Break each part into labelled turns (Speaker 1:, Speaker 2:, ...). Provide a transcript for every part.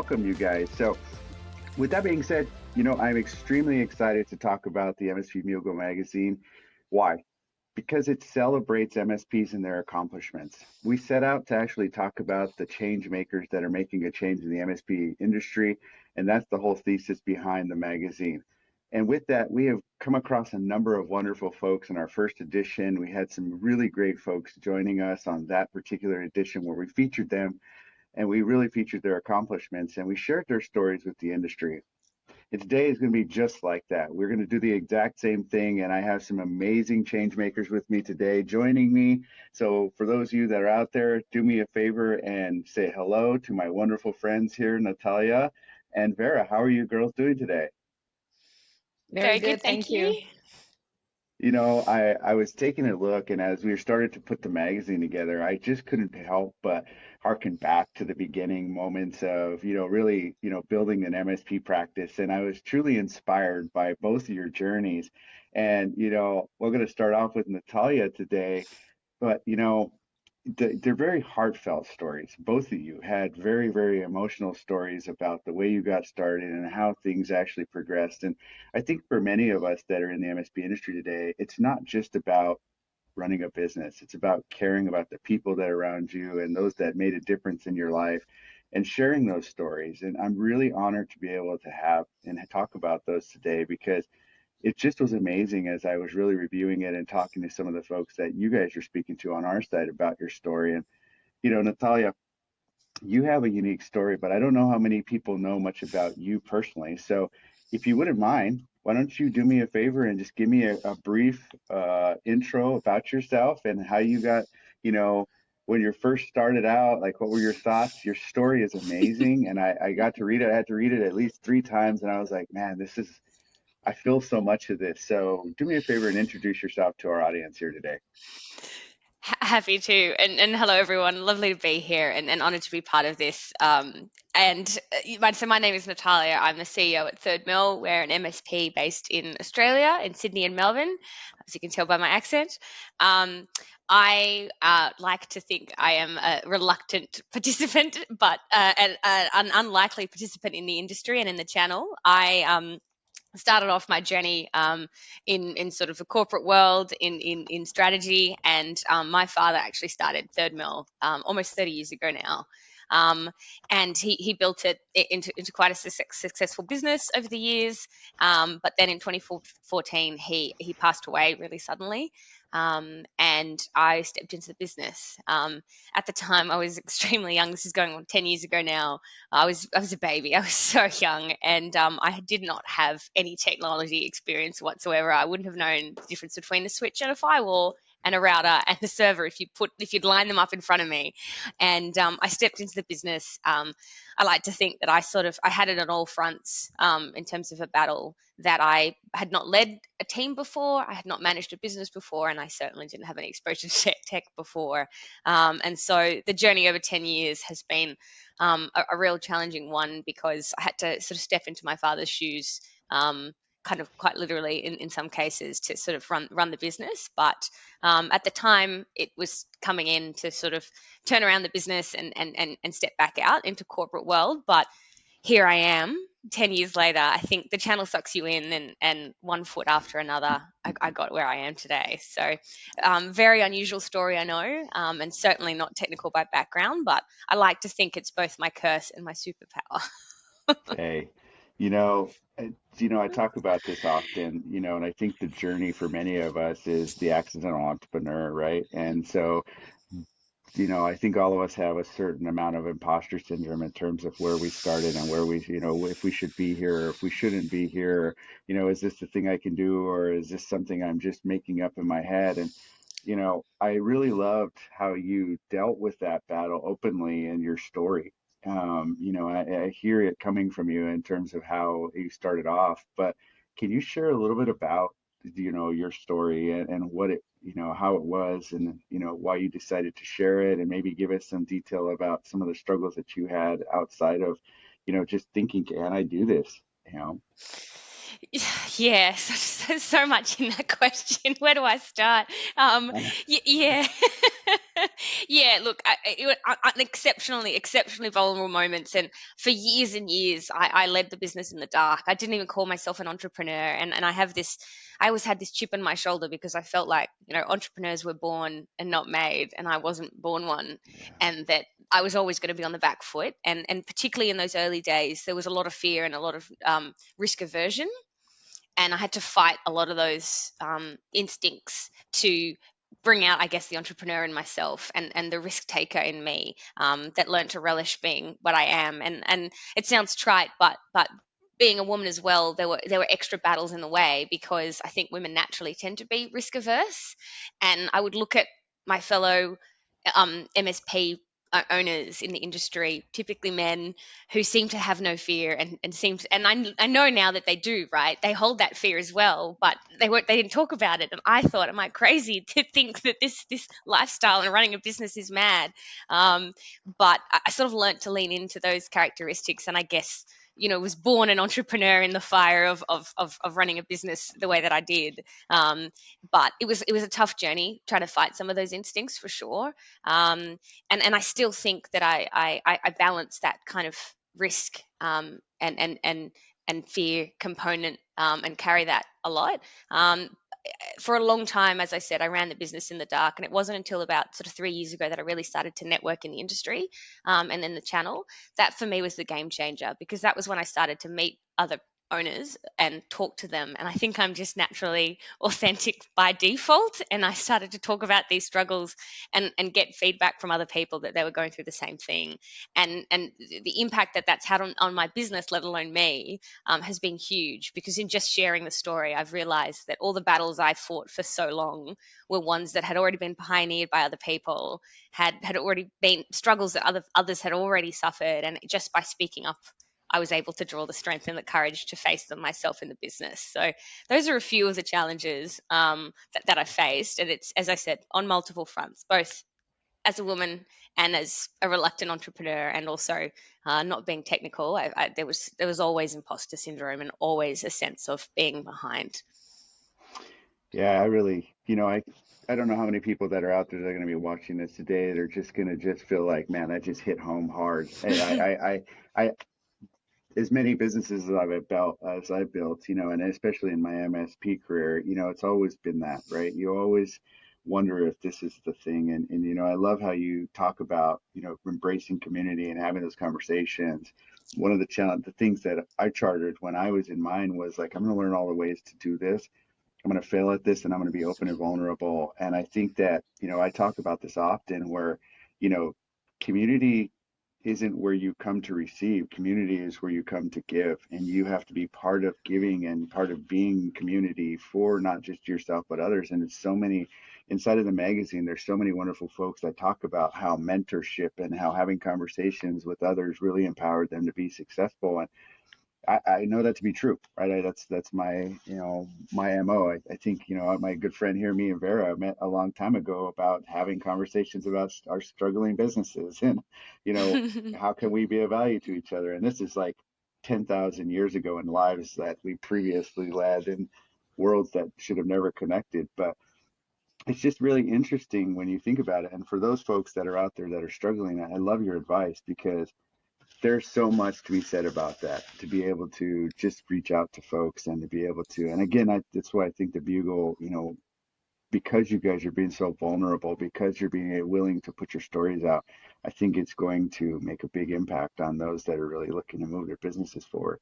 Speaker 1: welcome you guys. So with that being said, I'm extremely excited to talk about the MSP Bugle magazine. Why? Because it celebrates MSPs and their accomplishments. We set out to actually talk about the change makers that are making a change in the MSP industry, and that's the whole thesis behind the magazine. And with that, we have come across a number of wonderful folks in our first edition. We had some really great folks joining us on that particular edition where we featured them and we really featured their accomplishments and we shared their stories with the industry. And today is going to be just like that. We're going to do the exact same thing, and I have some amazing change makers with me today joining me. So for those of you that are out there, do me a favor and say hello to my wonderful friends here, Natalia and Vera. How are you girls doing today?
Speaker 2: Very
Speaker 3: Very
Speaker 2: good,
Speaker 3: good,
Speaker 2: thank
Speaker 3: thank
Speaker 2: you.
Speaker 3: you.
Speaker 1: I was taking a look, and as we started to put the magazine together, I just couldn't help but harken back to the beginning moments of, really, building an MSP practice. And I was truly inspired by both of your journeys. And, we're going to start off with Natalia today, but, they're very heartfelt stories. Both of you had very, very emotional stories about the way you got started and how things actually progressed. And I think for many of us that are in the MSP industry today, it's not just about running a business. It's about caring about the people that are around you and those that made a difference in your life and sharing those stories. And I'm really honored to be able to have and talk about those today because it just was amazing as I was really reviewing it and talking to some of the folks that you guys are speaking to on our side about your story. And, Natalia, you have a unique story, but I don't know how many people know much about you personally. So if you wouldn't mind, why don't you do me a favor and just give me a brief intro about yourself and how you got, you know, when you first started out, like what were your thoughts? Your story is amazing. And I got to read it. I had to read it at least 3 times. And I was like, man, I feel so much of this. So do me a favor and introduce yourself to our audience here today.
Speaker 3: Happy to, and hello everyone. Lovely to be here, and honoured to be part of this. So my name is Natalia. I'm the CEO at Third Mill. We're an MSP based in Australia, in Sydney and Melbourne, as you can tell by my accent. I like to think I am a reluctant participant, but an unlikely participant in the industry and in the channel. I started off my journey in sort of the corporate world in strategy, and my father actually started Third Mill almost 30 years ago now. Um, and he built it into quite a successful business over the years. But then in 2014, he passed away really suddenly. And I stepped into the business. At the time, I was extremely young. This is going on 10 years ago now. I was a baby. I was so young, and I did not have any technology experience whatsoever. I wouldn't have known the difference between a switch and a firewall and a router and a server if you'd line them up in front of me. And I stepped into the business. I like to think that I had it on all fronts in terms of a battle that I had not led a team before. I had not managed a business before, and I certainly didn't have any exposure to tech before. And so the journey over 10 years has been a real challenging one because I had to sort of step into my father's shoes, kind of quite literally in some cases, to sort of run the business. But at the time, it was coming in to sort of turn around the business and step back out into corporate world. But here I am 10 years later. I think the channel sucks you in, and one foot after another, I got where I am today. So very unusual story, I know, and certainly not technical by background, but I like to think it's both my curse and my superpower.
Speaker 1: Hey, I talk about this often, and I think the journey for many of us is the accidental entrepreneur, right? And so, I think all of us have a certain amount of imposter syndrome in terms of where we started and where if we should be here or if we shouldn't be here, is this the thing I can do or is this something I'm just making up in my head? And, I really loved how you dealt with that battle openly in your story. I hear it coming from you in terms of how you started off, but can you share a little bit about, your story and what it, how it was and, why you decided to share it and maybe give us some detail about some of the struggles that you had outside of, just thinking, can I do this? You know?
Speaker 3: Yeah, so much in that question. Where do I start? Um, yeah, yeah. Look, exceptionally vulnerable moments, and for years and years, I led the business in the dark. I didn't even call myself an entrepreneur, and I have this. I always had this chip on my shoulder because I felt like entrepreneurs were born and not made, and I wasn't born one, and that I was always going to be on the back foot, and particularly in those early days, there was a lot of fear and a lot of risk aversion, and I had to fight a lot of those instincts to bring out, I guess, the entrepreneur in myself and the risk taker in me, that learned to relish being what I am. And it sounds trite, but being a woman as well, there were extra battles in the way because I think women naturally tend to be risk averse, and I would look at my fellow MSP owners in the industry, typically men, who seem to have no fear and seem to, and I know now that they do, right? They hold that fear as well, but they didn't talk about it. And I thought, am I crazy to think that this lifestyle and running a business is mad? Um, but I sort of learnt to lean into those characteristics, and I guess was born an entrepreneur in the fire of running a business the way that I did. Um, but it was a tough journey trying to fight some of those instincts for sure. And I still think that I balance that kind of risk, and fear component, and carry that a lot. Um, for a long time, as I said, I ran the business in the dark, and it wasn't until about sort of 3 years ago that I really started to network in the industry, and in the channel. That for me was the game changer because that was when I started to meet other owners and talk to them. And I think I'm just naturally authentic by default. And I started to talk about these struggles and get feedback from other people that they were going through the same thing. And the impact that that's had on my business, let alone me, has been huge because in just sharing the story, I've realized that all the battles I fought for so long were ones that had already been pioneered by other people, had already been struggles that others had already suffered, and just by speaking up, I was able to draw the strength and the courage to face them myself in the business. So those are a few of the challenges, that I faced, and it's, as I said, on multiple fronts, both as a woman and as a reluctant entrepreneur, and also not being technical. There was always imposter syndrome and always a sense of being behind.
Speaker 1: Yeah, I really, I don't know how many people that are out there that are going to be watching this today that are just going to just feel like, man, that just hit home hard. And I, as many businesses as I've built, and especially in my MSP career, it's always been that, right? You always wonder if this is the thing. And I love how you talk about, embracing community and having those conversations. One of the things that I chartered when I was in mine was like, I'm going to learn all the ways to do this. I'm going to fail at this and I'm going to be open and vulnerable. And I think that, I talk about this often where, you know, community isn't where you come to receive. Community is where you come to give. And you have to be part of giving and part of being community for not just yourself, but others. And it's so many inside of the magazine, there's so many wonderful folks that talk about how mentorship and how having conversations with others really empowered them to be successful. And I know that to be true, right? That's my my MO. I think my good friend here, me and Vera, met a long time ago about having conversations about our struggling businesses and how can we be of value to each other. And this is like 10,000 years ago in lives that we previously led in worlds that should have never connected. But it's just really interesting when you think about it. And for those folks that are out there that are struggling, I love your advice because there's so much to be said about that, to be able to just reach out to folks and to be able to, and again, that's why I think the Bugle, because you guys are being so vulnerable, because you're being willing to put your stories out, I think it's going to make a big impact on those that are really looking to move their businesses forward.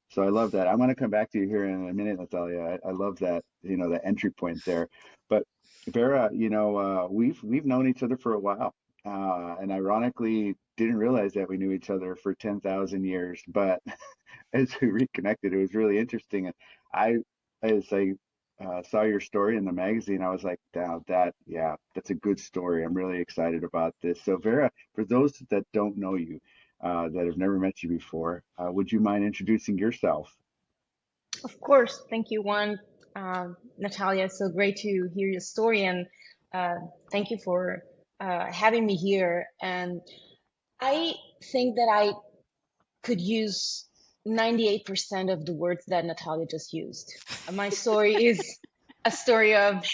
Speaker 1: So I love that. I'm going to come back to you here in a minute, Natalia. I love that, the entry point there. But Vera, we've known each other for a while, and ironically, didn't realize that we knew each other for 10,000 years. But as we reconnected, it was really interesting. And I, as I saw your story in the magazine, I was like, wow, yeah, that's a good story. I'm really excited about this. So, Vera, for those that don't know you, that have never met you before, would you mind introducing yourself?
Speaker 2: Of course. Thank you, Juan. Natalia, so great to hear your story, and uh, thank you for having me here. And I think that I could use 98% of the words that Natalia just used. My story is a story of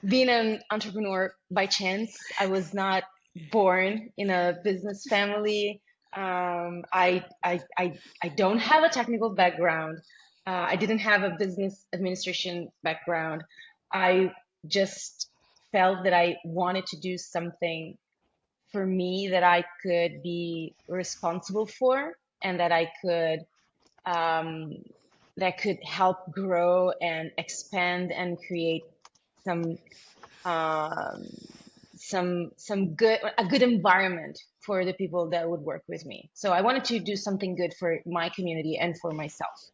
Speaker 2: being an entrepreneur by chance. I was not born in a business family. I don't have a technical background. I didn't have a business administration background. I just felt that I wanted to do something for me that I could be responsible for, and um, that could help grow and expand and create some um, some good a good environment for the people that would work with me. So I wanted to do something good for my community and for myself.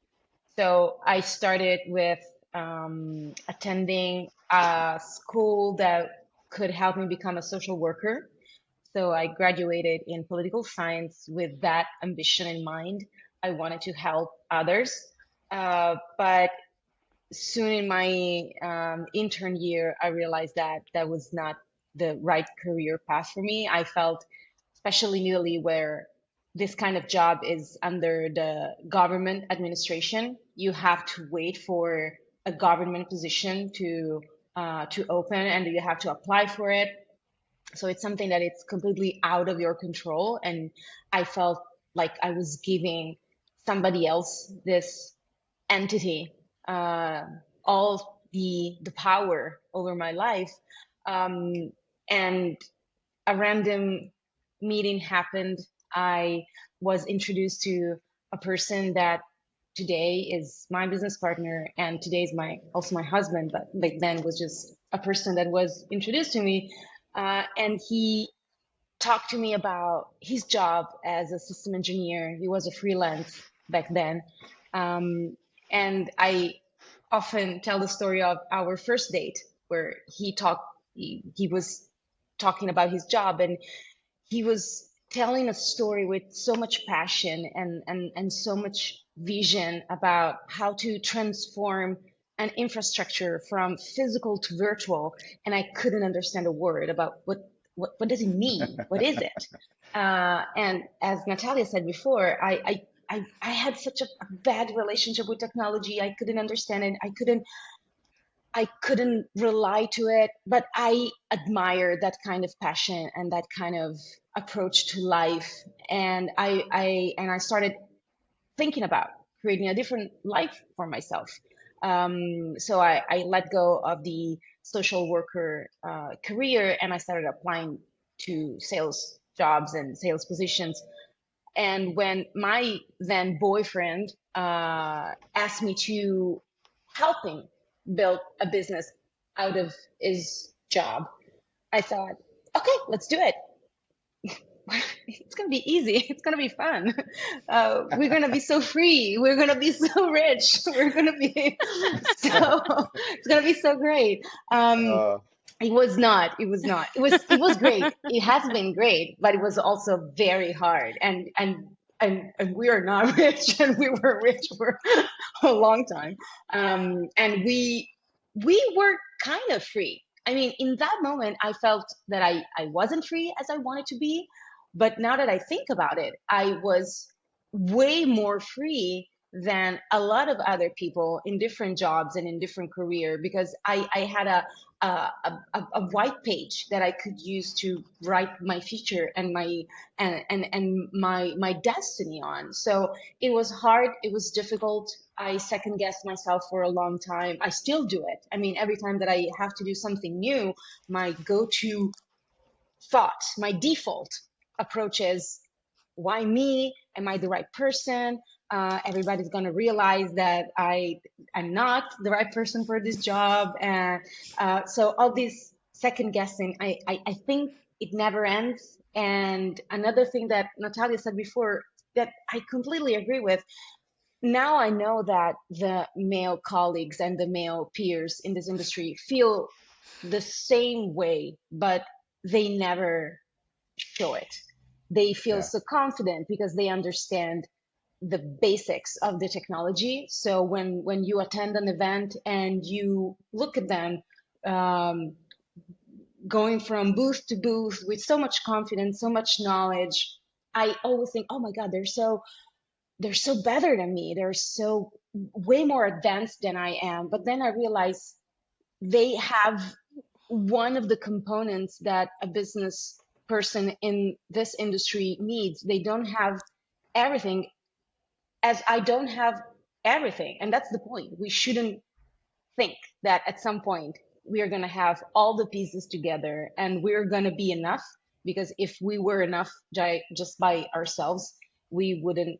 Speaker 2: So I started with attending a school that could help me become a social worker. So I graduated in political science with that ambition in mind. I wanted to help others. But soon in my intern year, I realized that that was not the right career path for me. I felt, especially in Italy, where this kind of job is under the government administration, you have to wait for a government position to open, and you have to apply for it. So it's something that it's completely out of your control, and I felt like I was giving somebody else, this entity, uh, all the power over my life. Um, and a random meeting happened. I was introduced to a person that today is my business partner, and today is my also my husband, but back then was just a person that was introduced to me. And he talked to me about his job as a system engineer. He was a freelance back then. Um, and I often tell the story of our first date where he was talking about his job, and he was telling a story with so much passion and so much vision about how to transform an infrastructure from physical to virtual. And I couldn't understand a word about what does it mean? What is it? And as Natalia said before, I had such a bad relationship with technology. I couldn't understand it. I couldn't rely to it, but I admire that kind of passion and that kind of approach to life. And I started thinking about creating a different life for myself. So I let go of the social worker career, and I started applying to sales jobs and sales positions. And when my then boyfriend asked me to help him build a business out of his job, I thought, okay, let's do it. It's gonna be easy. It's gonna be fun. We're gonna be so free. We're gonna be so rich. We're gonna be so. It's gonna be so great.
Speaker 1: Uh,
Speaker 2: It was not. It was not. It was great. It has been great, but it was also very hard. And we are not rich, and we were rich for a long time. And we were kind of free. I mean, in that moment, I felt that I wasn't free as I wanted to be. But now that I think about it, I was way more free than a lot of other people in different jobs and in different career, because I had a white page that I could use to write my future and my destiny on. So it was hard, it was difficult. I second guessed myself for a long time. I still do it. I mean, every time that I have to do something new, my go-to thought, my default approach is, why me? Am I the right person? Everybody's going to realize that I am not the right person for this job. And so all this second guessing, I think it never ends. And another thing that Natalia said before that I completely agree with, now I know that the male colleagues and the male peers in this industry feel the same way, but they never show it. They feel
Speaker 1: yeah.
Speaker 2: so confident because they understand the basics of the technology. So when you attend an event and you look at them um, going from booth to booth with so much confidence, so much knowledge, I always think, oh my God, they're so they're so better than me. They're so way more advanced than I am. But then I realized they have one of the components that a business person in this industry needs. They don't have everything, as I don't have everything. And that's the point. We shouldn't think that at some point we are going to have all the pieces together and we're going to be enough, because if we were enough just by ourselves, we wouldn't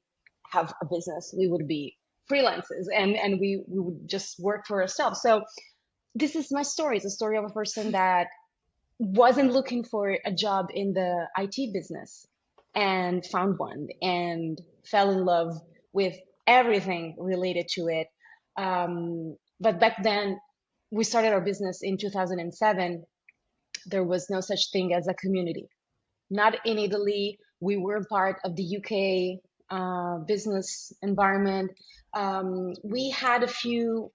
Speaker 2: have a business. We would be freelancers, and we would just work for ourselves. So this is my story. It's a story of a person that wasn't looking for a job in the IT business and found one and fell in love with everything related to it. But back then, we started our business in 2007. There was no such thing as a community. Not in Italy. We were part of the UK business environment. We had a few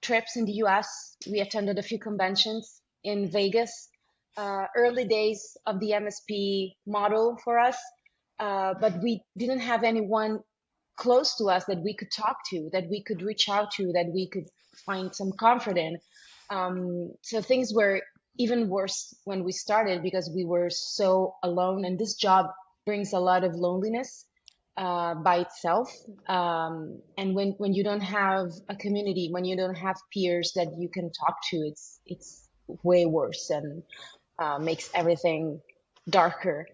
Speaker 2: trips in the US. We attended a few conventions in Vegas. Early days of the MSP model for us, but we didn't have anyone close to us that we could talk to, that we could reach out to, that we could find some comfort in. So things were even worse when we started because we were so alone, and this job brings a lot of loneliness by itself. And when you don't have a community, when you don't have peers that you can talk to, it's way worse and makes everything darker.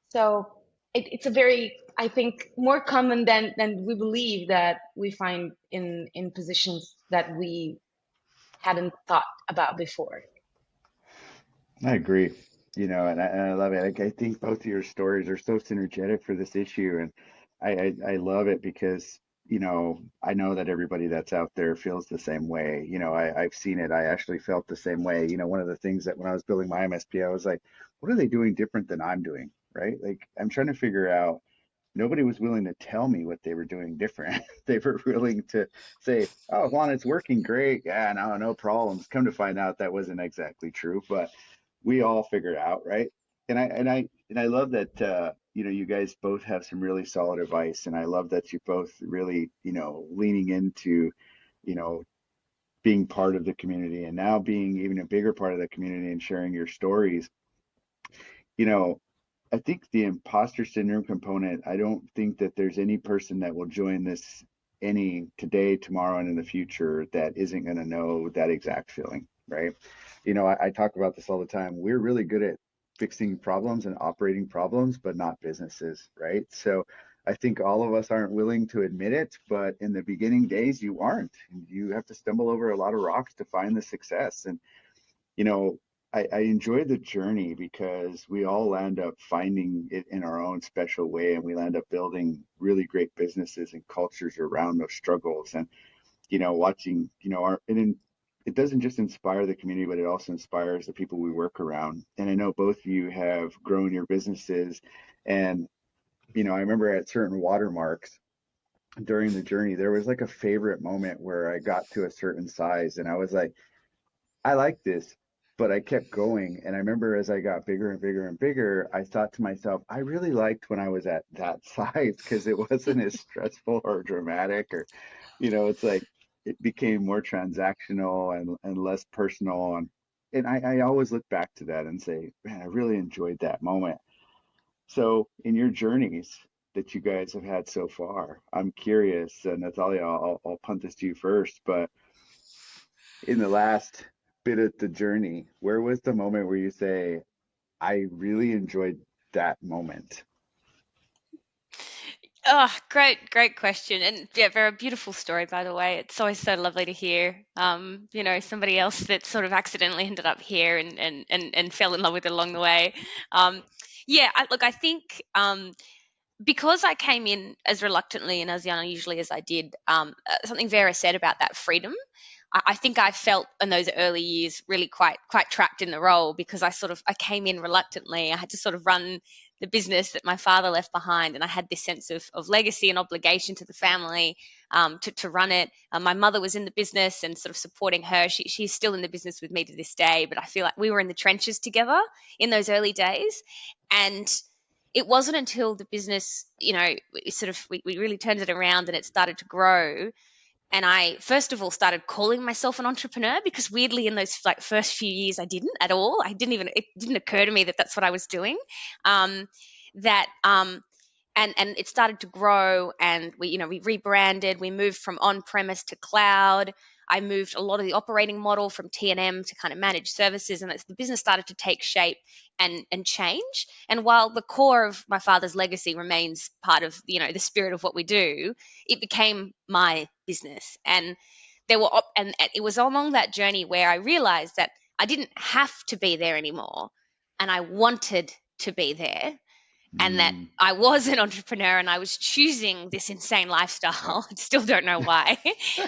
Speaker 2: So it's a very, I think, more common than we believe, that we find in positions that we hadn't thought about before.
Speaker 1: I agree. And I love it. Like, I think both of your stories are so synergetic for this issue, and I love it because I know that everybody that's out there feels the same way. I've seen it. I actually felt the same way. One of the things that when I was building my MSP, I was like, what are they doing different than I'm doing, right? Like, I'm trying to figure out. Nobody was willing to tell me what they were doing different. They were willing to say, "Oh, Juan, it's working great. Yeah, no problems." Come to find out that wasn't exactly true, but we all figured out, right? And I love that you guys both have some really solid advice, and I love that you both really leaning into you know being part of the community, and now being even a bigger part of the community and sharing your stories. You know, I think the imposter syndrome component, I don't think that there's any person that will join this any today, tomorrow, and in the future that isn't going to know that exact feeling, right? I talk about this all the time. We're really good at fixing problems and operating problems, but not businesses, right? So I think all of us aren't willing to admit it, but in the beginning days, you aren't. You have to stumble over a lot of rocks to find the success. And you know, I enjoy the journey because we all end up finding it in our own special way, and we end up building really great businesses and cultures around those struggles. And watching, it doesn't just inspire the community, but it also inspires the people we work around. And I know both of you have grown your businesses, and I remember at certain watermarks during the journey, there was like a favorite moment where I got to a certain size, and I was like, I like this, but I kept going. And I remember as I got bigger and bigger and bigger, I thought to myself, I really liked when I was at that size because it wasn't as stressful or dramatic, or, it's like it became more transactional and less personal. And I always look back to that and say, man, I really enjoyed that moment. So in your journeys that you guys have had so far, I'm curious, Natalia, I'll punt this to you first, but in the last bit of the journey, where was the moment where you say, I really enjoyed that moment?
Speaker 3: Oh, great question. And yeah, very beautiful story, by the way. It's always so lovely to hear, somebody else that sort of accidentally ended up here and fell in love with it along the way. Yeah, look, I think because I came in as reluctantly and as unusually as I did, something Vera said about that freedom. I think I felt in those early years really quite trapped in the role because I came in reluctantly. I had to sort of run the business that my father left behind, and I had this sense of legacy and obligation to the family, to run it. My mother was in the business and sort of supporting her. She's still in the business with me to this day, but I feel like we were in the trenches together in those early days, and it wasn't until the business, we really turned it around and it started to grow. And I first of all started calling myself an entrepreneur, because weirdly in those like first few years I didn't at all. It didn't occur to me that that's what I was doing. Um, that and it started to grow, and we rebranded, we moved from on premise to cloud. I moved a lot of the operating model from T&M to kind of managed services, and the business started to take shape and change. And while the core of my father's legacy remains part of the spirit of what we do, it became my business. And and it was along that journey where I realized that I didn't have to be there anymore, and I wanted to be there, and that
Speaker 1: Mm,
Speaker 3: I was an entrepreneur and I was choosing this insane
Speaker 1: yeah.
Speaker 3: lifestyle. I still don't know why.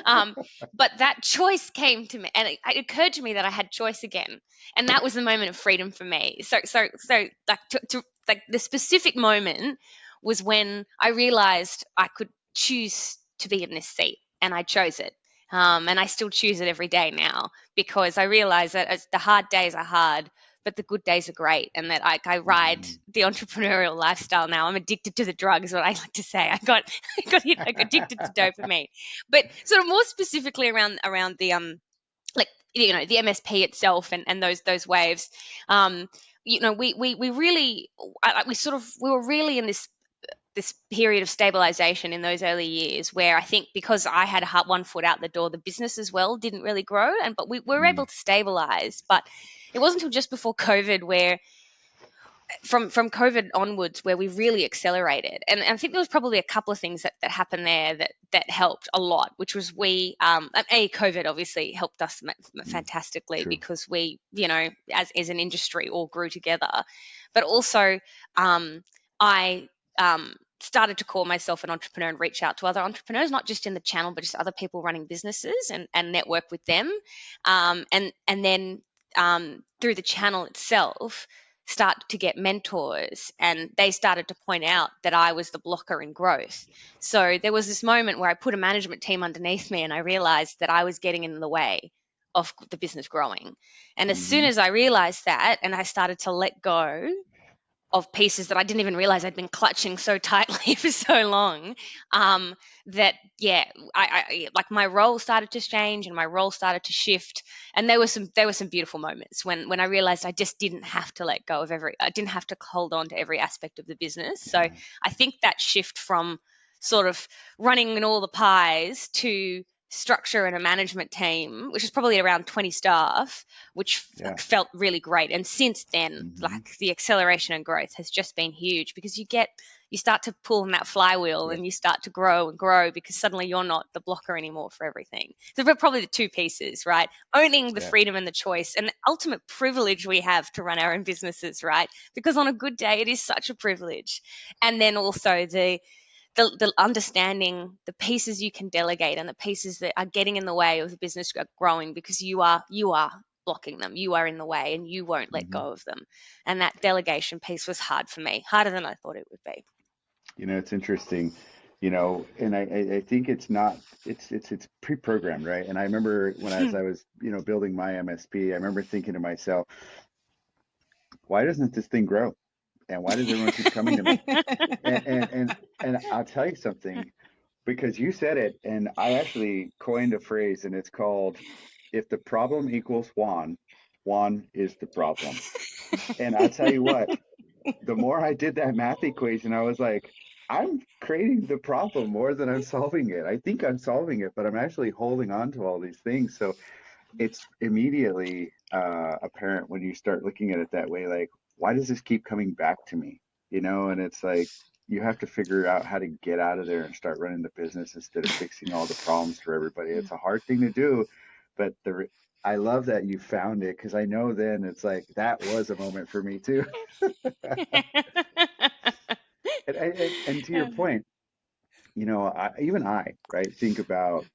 Speaker 3: um, but that choice came to me, and it occurred to me that I had choice again. And that was the moment of freedom for me. So like, like the specific moment was when I realized I could choose to be in this seat, and I chose it. And I still choose it every day now, because I realize that the hard days are hard, but the good days are great, and that I ride
Speaker 1: Mhm.
Speaker 3: the entrepreneurial lifestyle now. I'm addicted to the drug, is what I like to say. I got addicted to dopamine. But sort of more specifically around the like the MSP itself, and those waves. um we really, we were really in this period of stabilization in those early years, where I think because I had one foot out the door, the business as well didn't really grow, but we were
Speaker 1: Mm,
Speaker 3: able to stabilize. But it wasn't until just before COVID, where from COVID onwards, where we really accelerated. And I think there was probably a couple of things that happened there that helped a lot, which was COVID obviously helped us
Speaker 1: mm,
Speaker 3: fantastically,
Speaker 1: true.
Speaker 3: because we, as an industry, all grew together. But also, I started to call myself an entrepreneur and reach out to other entrepreneurs, not just in the channel, but just other people running businesses, and network with them. And then through the channel itself, start to get mentors, and they started to point out that I was the blocker in growth. So there was this moment where I put a management team underneath me, and I realized that I was getting in the way of the business growing. And as soon
Speaker 1: Hmm.
Speaker 3: as I realized that, and I started to let go of pieces that I didn't even realize I'd been clutching so tightly for so long, that yeah, like my role started to change and my role started to shift. And there were some beautiful moments when I realized I just didn't have to let go of I didn't have to hold on to every aspect of the business. So
Speaker 1: Yeah.
Speaker 3: I think that shift from sort of running in all the pies to structure and a management team, which is probably around 20 staff, which
Speaker 1: Yeah.
Speaker 3: felt really great. And since then,
Speaker 1: Hmm.
Speaker 3: like, the acceleration and growth has just been huge, because you start to pull on that flywheel,
Speaker 1: Yeah.
Speaker 3: and you start to grow and grow, because suddenly you're not the blocker anymore for everything. So we're probably the two pieces, right? Owning the
Speaker 1: Yeah.
Speaker 3: freedom and the choice and the ultimate privilege we have to run our own businesses, right? Because on a good day, it is such a privilege. And then also the understanding the pieces you can delegate, and the pieces that are getting in the way of the business growing, because you are blocking them, you are in the way, and you won't let
Speaker 1: Hmm.
Speaker 3: go of them. And that delegation piece was hard for me, harder than I thought it would be.
Speaker 1: It's interesting, and I think it's not, it's pre-programmed, right? And I remember when as I was, building my MSP, I remember thinking to myself, why doesn't this thing grow? And why does everyone keep coming to me? And I'll tell you something, because you said it, and I actually coined a phrase, and it's called, if the problem equals Juan, Juan is the problem. And I'll tell you what, the more I did that math equation, I was like, I'm creating the problem more than I'm solving it. I think I'm solving it, but I'm actually holding on to all these things. So it's immediately apparent when you start looking at it that way, like, why does this keep coming back to me? And it's like you have to figure out how to get out of there and start running the business instead of fixing all the problems for everybody. It's a hard thing to do, but I love that you found it, because I know then it's like that was a moment for me too. And to your point, even I, right, think about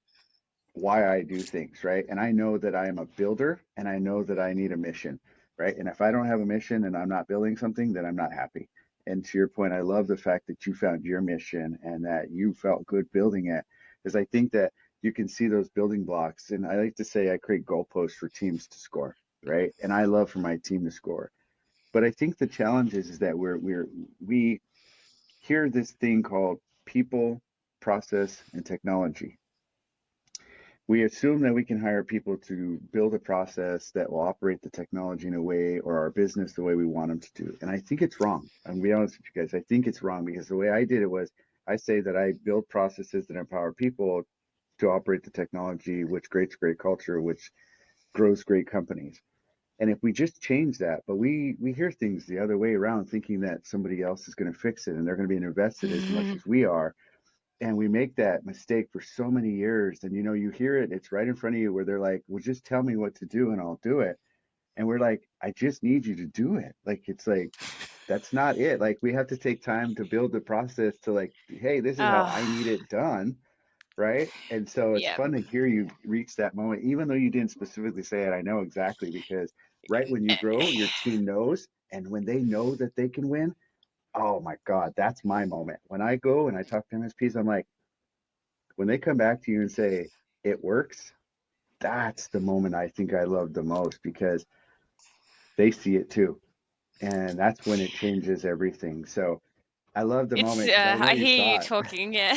Speaker 1: why I do things, right? And I know that I am a builder, and I know that I need a mission, right? And if I don't have a mission and I'm not building something, then I'm not happy. And to your point, I love the fact that you found your mission and that you felt good building it, because I think that you can see those building blocks. And I like to say I create goalposts for teams to score, right? And I love for my team to score. But I think the challenge is that we hear this thing called people, process, and technology. We assume that we can hire people to build a process that will operate the technology in a way or our business the way we want them to do. And I think it's wrong. I'm gonna be honest with you guys. I think it's wrong because the way I did it was I say that I build processes that empower people to operate the technology, which creates great culture, which grows great companies. And if we just change that, but we hear things the other way around, thinking that somebody else is going to fix it and they're going to be invested as much as we are, and we make that mistake for so many years. And you hear it, it's right in front of you where they're like, well, just tell me what to do and I'll do it. And we're like, I just need you to do it. Like, it's like, that's not it. Like, we have to take time to build the process to, like, hey, this is how
Speaker 3: Oh,
Speaker 1: I need it done. Right. And so it's
Speaker 3: yeah.
Speaker 1: fun to hear you reach that moment, even though you didn't specifically say it. I know exactly because right when you grow, your team knows. And when they know that they can win, oh my God, that's my moment. When I go and I talk to MSPs, I'm like, when they come back to you and say it works, that's the moment I think I love the most because they see it too. And that's when it changes everything. So I love the
Speaker 3: It's
Speaker 1: moment because I know
Speaker 3: I
Speaker 1: you
Speaker 3: hear you
Speaker 1: saw
Speaker 3: talking, yeah.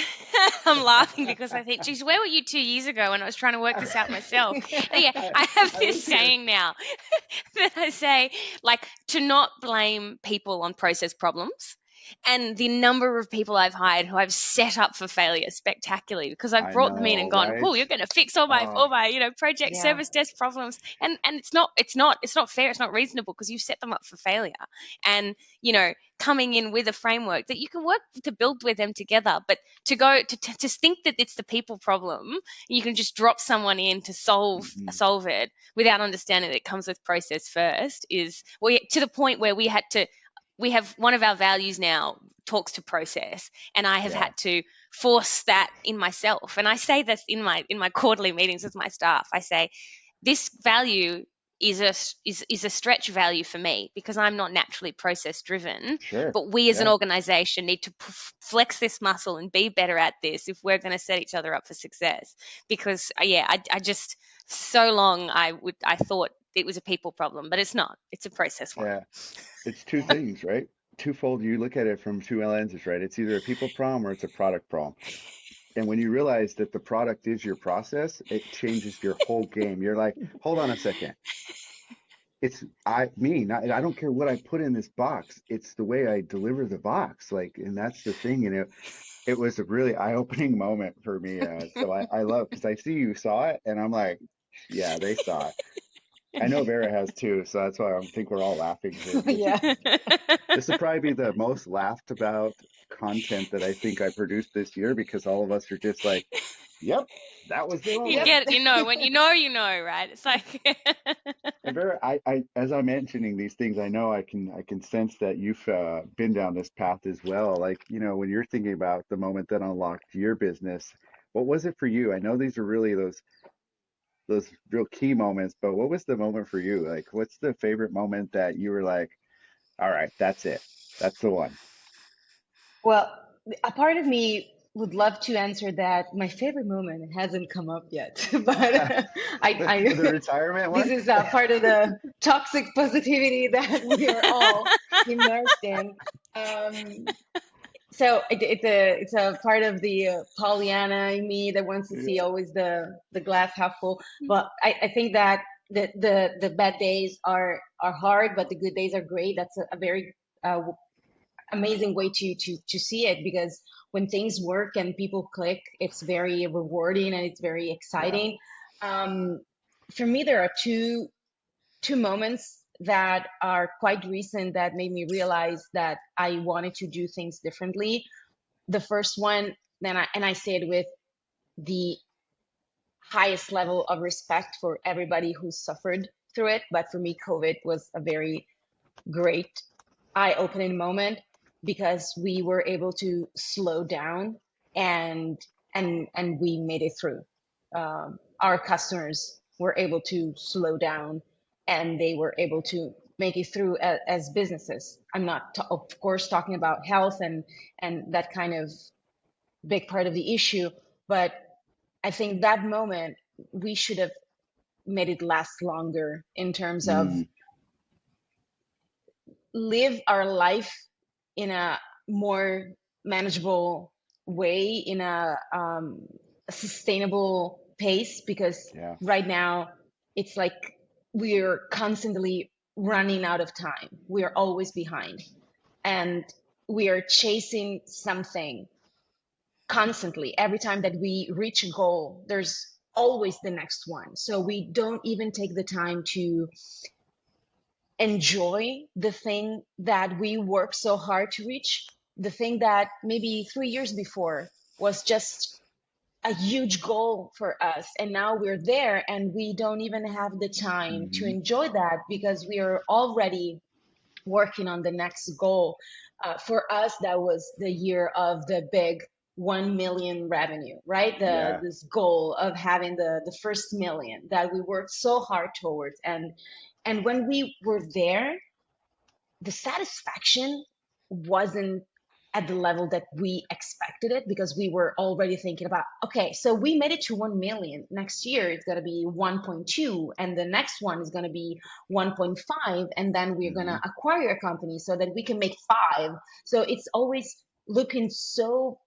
Speaker 3: I'm laughing because I think, geez, where were you 2 years ago when I was trying to work this out myself? And yeah,
Speaker 1: it.
Speaker 3: I have
Speaker 1: I
Speaker 3: this
Speaker 1: was here.
Speaker 3: saying now that I say, like, to not blame people on process problems. And the number of people I've hired who I've set up for failure spectacularly because I've
Speaker 1: I
Speaker 3: brought them in
Speaker 1: know,
Speaker 3: and gone,
Speaker 1: right?
Speaker 3: cool, you're going to fix all my
Speaker 1: Oh,
Speaker 3: project
Speaker 2: Yeah.
Speaker 3: service desk problems, and it's not fair, it's not reasonable because you set them up for failure, and coming in with a framework that you can work to build with them together. But to go to think that it's the people problem, you can just drop someone in to
Speaker 1: mhm.
Speaker 3: solve it without understanding that it comes with process first is to the point where we have one of our values now talks to process, and I have
Speaker 1: Yeah,
Speaker 3: had to force that in myself. And I say this in my quarterly meetings with my staff. I say this value is a stretch value for me because I'm not naturally process driven.
Speaker 1: sure.
Speaker 3: But we as an
Speaker 1: Yeah,
Speaker 3: organization need to flex this muscle and be better at this if we're going to set each other up for success. Because yeah, I just so long I thought it was a people problem, but it's not. It's a process one.
Speaker 1: yeah. It's two things, right? Twofold. You look at it from two lenses, right? It's either a people problem or it's a product problem. And when you realize that the product is your process, it changes your whole game. You're like, hold on a second. It's me, not, I don't care what I put in this box. It's the way I deliver the box. Like, and that's the thing. And it was a really eye-opening moment for me. So I love because I see you saw it and I'm like, yeah, they saw it. I know Vera has too, so that's why I think we're all laughing here.
Speaker 2: Yeah.
Speaker 1: This will probably be the most laughed about content that I think I produced this year because all of us are just like, yep, that was the
Speaker 3: You
Speaker 1: moment.
Speaker 2: Yep.
Speaker 3: get it, when right? It's like
Speaker 1: And Vera, as I'm mentioning these things, I know I can sense that you've been down this path as well. Like, when you're thinking about the moment that unlocked your business, what was it for you? I know these are really those real key moments, but what was the moment for you? Like, what's the favorite moment that you were like, all right, that's it. That's the one.
Speaker 2: Well, a part of me would love to answer that my favorite moment hasn't come up yet, but
Speaker 1: The
Speaker 2: I
Speaker 1: retirement
Speaker 2: this
Speaker 1: one?
Speaker 2: is part of the toxic positivity that we are all immersed in. Um, so it's a part of the Pollyanna in me that wants to see
Speaker 1: Yeah.
Speaker 2: always the glass half full. But I think that the bad days are hard, but the good days are great. That's a very amazing way to see it because when things work and people click, it's very rewarding and it's very
Speaker 1: Yeah.
Speaker 2: exciting. Um, for me, there are two moments that are quite recent that made me realize that I wanted to do things differently. The first one, and I say it with the highest level of respect for everybody who suffered through it, but for me, COVID was a very great eye-opening moment because we were able to slow down and and we made it through. Our customers were able to slow down and they were able to make it through as businesses. I'm not, of course, talking about health and that kind of big part of the issue, but I think that moment we should have made it last longer in terms of
Speaker 1: Mm,
Speaker 2: live our life in a more manageable way, in a sustainable pace, because
Speaker 1: Yeah.
Speaker 2: right now it's like we're constantly running out of time. We're always behind, and we are chasing something constantly. Every time that we reach a goal, there's always the next one. So we don't even take the time to enjoy the thing that we work so hard to reach, the thing that maybe 3 years before was just a huge goal for us. And now we're there and we don't even have the time to
Speaker 1: Hmm.
Speaker 2: enjoy that because we are already working on the next goal. For us, that was the year of the big 1 million revenue, right?
Speaker 1: Yeah.
Speaker 2: This goal of having the first million that we worked so hard towards. And when we were there, the satisfaction wasn't at the level that we expected it, because we were already thinking about, okay, so we made it to 1 million. Next year it's going to be 1.2, and the next one is going to be 1.5, and then we're going
Speaker 1: Hmm.
Speaker 2: to acquire a company so that we can make 5. So it's always looking so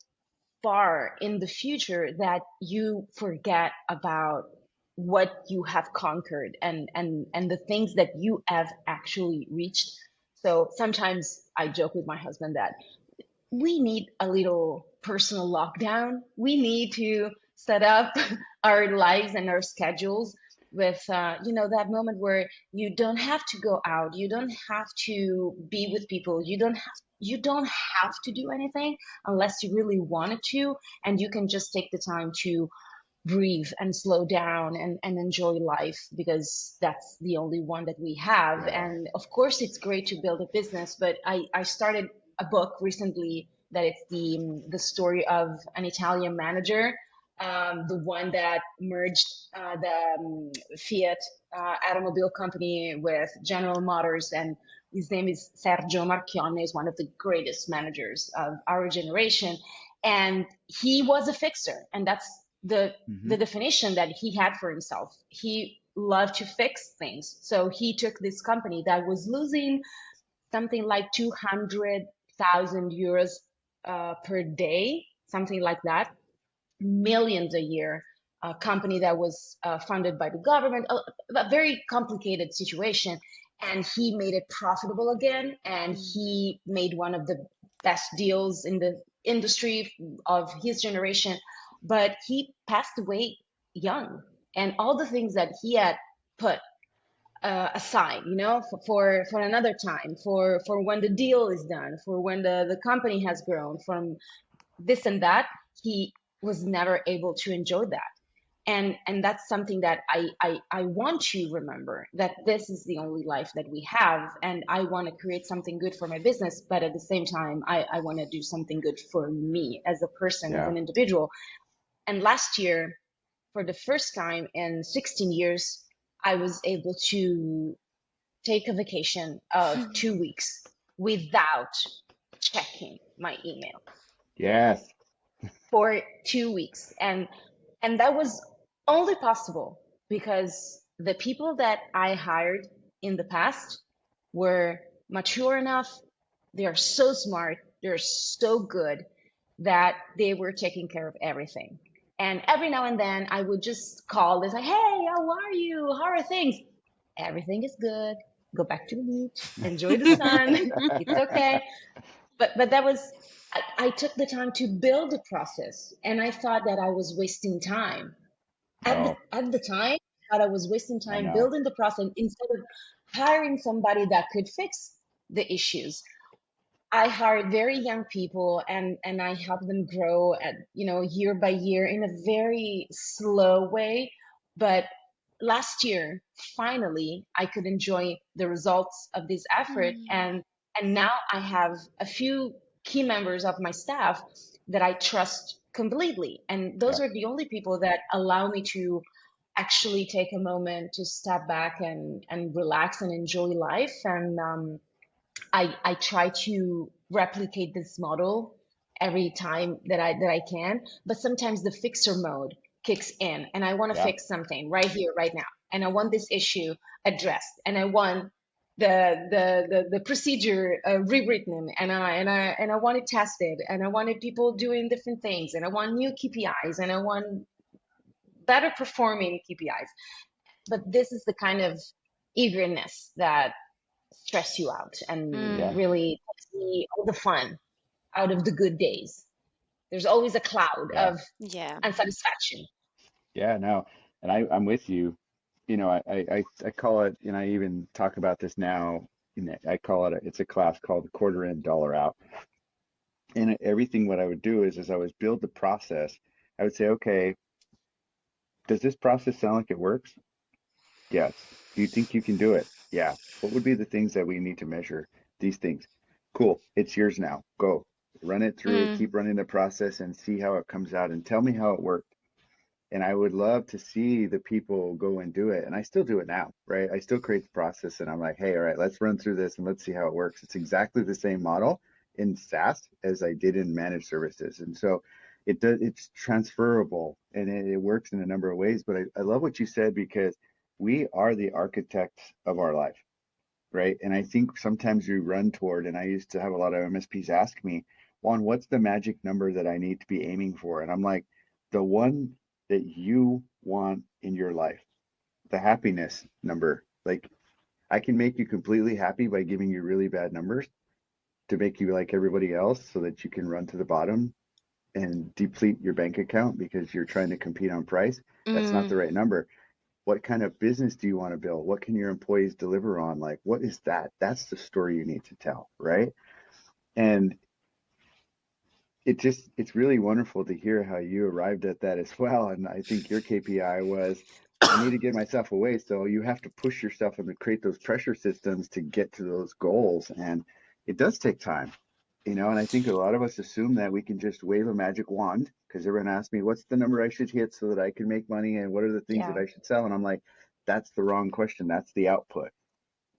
Speaker 2: far in the future that you forget about what you have conquered, and the things that you have actually reached. So sometimes I joke with my husband that we need a little personal lockdown. We need to set up our lives and our schedules with, that moment where you don't have to go out, you don't have to be with people, you don't have to do anything unless you really wanted to, and you can just take the time to breathe and slow down and enjoy life, because that's the only one that we have.
Speaker 1: Yeah.
Speaker 2: And of course, it's great to build a business, but I started a book recently that it's the story of an Italian manager, the one that merged the Fiat automobile company with General Motors, and his name is Sergio Marchionne. Is one of the greatest managers of our generation, and he was a fixer, and that's the
Speaker 1: Hmm.
Speaker 2: the definition that he had for himself. He loved to fix things. So he took this company that was losing something like 200,000 euros per day, something like that, millions a year. A company that was funded by the government, a very complicated situation. And he made it profitable again. And
Speaker 3: Mm.
Speaker 2: he made one of the best deals in the industry of his generation. But he passed away young. And all the things that he had put aside, for another time, for when the deal is done, for when the company has grown from this and that, he was never able to enjoy that. And that's something that I want to remember, that this is the only life that we have, and I want to create something good for my business, but at the same time I want to do something good for me as a person, as
Speaker 1: Yeah.
Speaker 2: an individual. And last year, for the first time in 16 years, I was able to take a vacation of 2 weeks without checking my email
Speaker 1: Yes.
Speaker 2: for 2 weeks. And that was only possible because the people that I hired in the past were mature enough, they're so smart, they're so good, that they were taking care of everything. And every now and then I would just call and say, hey, how are you? How are things? Everything is good. Go back to the beach, enjoy the sun. It's okay. But that was, I took the time to build a process, and I thought that I was wasting time.
Speaker 1: Oh,
Speaker 2: At the time, I thought I was wasting
Speaker 1: I
Speaker 2: time
Speaker 1: know.
Speaker 2: building the process instead of hiring somebody that could fix the issues. I hired very young people, and I helped them grow at, year by year in a very slow way. But last year, finally, I could enjoy the results of this effort,
Speaker 3: Mm.
Speaker 2: and now I have a few key members of my staff that I trust completely, and those
Speaker 1: Yeah.
Speaker 2: are the only people that allow me to actually take a moment to step back and relax and enjoy life. And I try to replicate this model every time that I can, but sometimes the fixer mode kicks in, and I want to
Speaker 1: Yeah.
Speaker 2: fix something right here, right now, and I want this issue addressed, and I want the procedure rewritten, and I want it tested, and I wanted people doing different things, and I want new KPIs, and I want better performing KPIs. But this is the kind of eagerness that stress you out and
Speaker 1: Yeah,
Speaker 3: Mm,
Speaker 2: really takes me all the fun out of the good days. There's always a cloud
Speaker 1: yeah,
Speaker 2: of
Speaker 3: yeah.
Speaker 2: unsatisfaction.
Speaker 1: yeah. No, and I'm with you. You know, I call it, and I even talk about this now. I call it it's a class called quarter in, dollar out. And everything what I would do is, as I was build the process, I would say, okay, does this process sound like it works? Yes. Do you think you can do it? Yeah. What would be the things that we need to measure? These things. Cool. It's yours now. Go. Run it through,
Speaker 3: Mm,
Speaker 1: keep running the process and see how it comes out and tell me how it worked. And I would love to see the people go and do it. And I still do it now, right? I still create the process and I'm like, hey, all right, let's run through this and let's see how it works. It's exactly the same model in SaaS as I did in managed services. And so it's transferable and it works in a number of ways. But I love what you said because we are the architects of our life, right? And I think sometimes we run toward, and I used to have a lot of MSPs ask me, Juan, what's the magic number that I need to be aiming for? And I'm like, the one that you want in your life, the happiness number. Like, I can make you completely happy by giving you really bad numbers to make you like everybody else so that you can run to the bottom and deplete your bank account because you're trying to compete on price. That's not
Speaker 3: mm,
Speaker 1: the right number. What kind of business do you want to build? What can your employees deliver on? Like, what is that? That's the story you need to tell, right? And it's really wonderful to hear how you arrived at that as well. And I think your KPI was, I need to get myself away. So you have to push yourself and create those pressure systems to get to those goals. And it does take time, and I think a lot of us assume that we can just wave a magic wand because everyone asks me, what's the number I should hit so that I can make money? And what are the things that
Speaker 2: Yeah,
Speaker 1: I should sell? And I'm like, that's the wrong question. That's the output.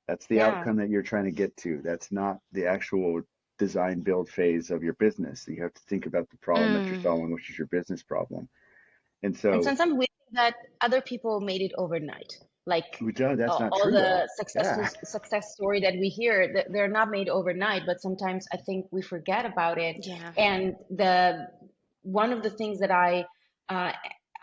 Speaker 1: That's the
Speaker 2: yeah.
Speaker 1: outcome that you're trying to get to. That's not the actual design build phase of your business. You have to think about the problem that you're
Speaker 3: mm.
Speaker 1: solving, which is your business problem. And
Speaker 2: And
Speaker 1: so,
Speaker 2: sometimes we think that other people made it overnight. Like
Speaker 1: that's not
Speaker 2: all
Speaker 1: true though.
Speaker 2: the successful
Speaker 1: Yeah,
Speaker 2: success story that we hear, they're not made overnight, but sometimes I think we forget about it.
Speaker 3: Yeah.
Speaker 2: And the one of the things that uh, I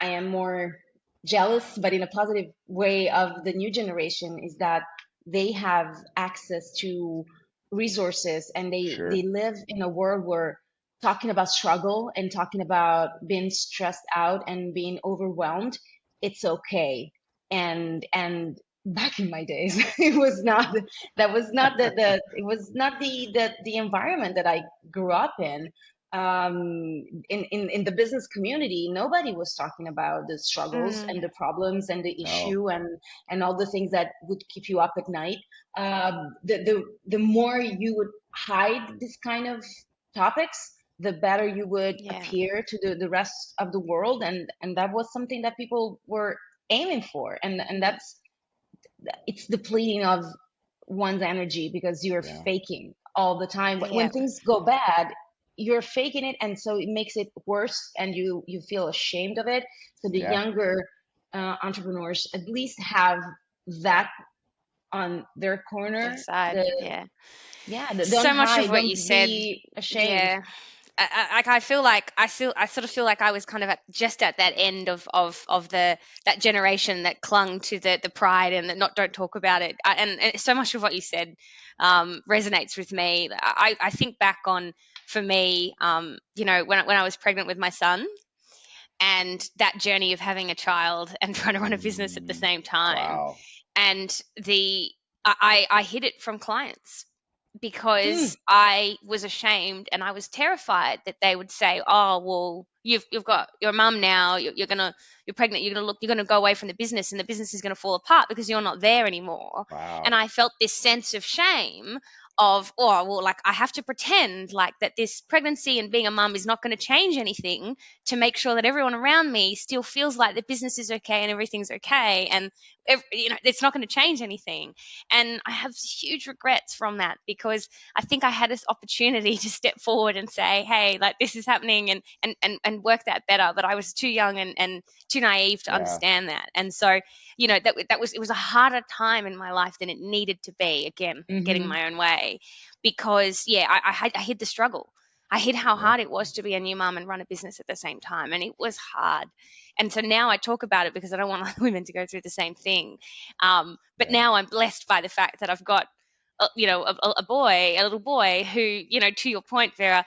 Speaker 2: am more jealous, but in a positive way, of the new generation is that they have access to resources, and they
Speaker 1: sure.
Speaker 2: live in a world where talking about struggle and talking about being stressed out and being overwhelmed, it's okay. And back in my days, it was not, that was not the it was not the environment that I grew up in. In the business community, nobody was talking about the struggles
Speaker 3: Mm,
Speaker 2: and the problems and the
Speaker 1: No.
Speaker 2: issue and all the things that would keep you up at night. The more you would hide this kind of topics, the better you would
Speaker 3: yeah.
Speaker 2: appear to the rest of the world, and that was something that people were aiming for, and that's, it's depleting of one's energy because you're
Speaker 1: Yeah.
Speaker 2: faking all the time. When
Speaker 3: Yeah.
Speaker 2: things go bad, you're faking it, and so it makes it worse, and you feel ashamed of it. So the
Speaker 1: Yeah.
Speaker 2: younger entrepreneurs at least have that on their
Speaker 3: Their
Speaker 2: corner.
Speaker 3: side.
Speaker 2: The
Speaker 3: Yeah.
Speaker 2: Yeah, don't
Speaker 3: So much of
Speaker 2: hide,
Speaker 3: what you
Speaker 2: don't
Speaker 3: said.
Speaker 2: be ashamed.
Speaker 3: Yeah. Like I feel like I sort of feel like I was kind of just at that end of the that generation that clung to the pride and the not don't talk about it. And so much of what you said resonates with me. I think back on, for me, when I was pregnant with my son, and that journey of having a child and trying to run a business at the
Speaker 1: Mm,
Speaker 3: same time,
Speaker 1: wow.
Speaker 3: and I hid it from clients
Speaker 2: Mm,
Speaker 3: because I was ashamed and I was terrified that they would say, "Oh, well, you've got your mum now. You're pregnant. You're gonna go away from the business, and the business is gonna fall apart because you're not there anymore." And
Speaker 1: Wow.
Speaker 3: I felt this sense of shame of, oh, well, like I have to pretend like that this pregnancy and being a mum is not going to change anything to make sure that everyone around me still feels like the business is okay and everything's okay. And, it's not going to change anything. And I have huge regrets from that, because I think I had this opportunity to step forward and say, hey, like this is happening, and work that better. But I was too young and too naive to
Speaker 1: Yeah.
Speaker 3: understand that. And so, it was a harder time in my life than it needed to be. Again, getting
Speaker 2: Mm-hmm.
Speaker 3: my own way, because yeah, I hid the struggle. I hid how
Speaker 1: Yeah.
Speaker 3: hard it was to be a new mum and run a business at the same time, and it was hard. And so now I talk about it because I don't want other women to go through the same thing. But
Speaker 1: Yeah.
Speaker 3: now I'm blessed by the fact that I've got, a little boy who, to your point, Vera,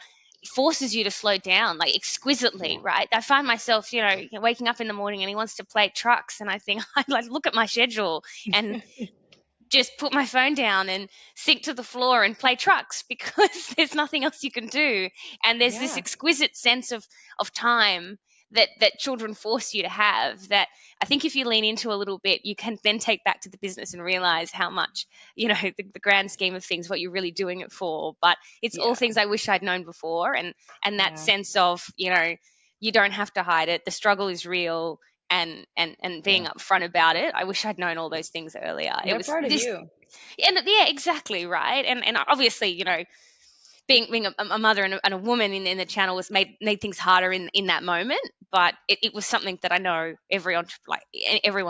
Speaker 3: forces you to slow down like exquisitely,
Speaker 1: Yeah.
Speaker 3: right? I find myself, waking up in the morning and he wants to play trucks, and I think I like look at my schedule and just put my phone down and sink to the floor and play trucks because there's nothing else you can do. And there's this
Speaker 2: Yeah.
Speaker 3: exquisite sense of time that children force you to have, that I think if you lean into a little bit, you can then take back to the business and realize how much, the grand scheme of things, what you're really doing it for. But it's all
Speaker 2: Yeah.
Speaker 3: things I wish I'd known before. And that
Speaker 2: Yeah.
Speaker 3: sense of, you don't have to hide it. The struggle is real, and being
Speaker 1: Yeah.
Speaker 3: upfront about it. I wish I'd known all those things earlier. It
Speaker 2: They're
Speaker 3: was
Speaker 2: part of
Speaker 3: this,
Speaker 2: you.
Speaker 3: and yeah, exactly right. And obviously, being a mother and a woman in the channel was made things harder in that moment. But it was something that I know everyone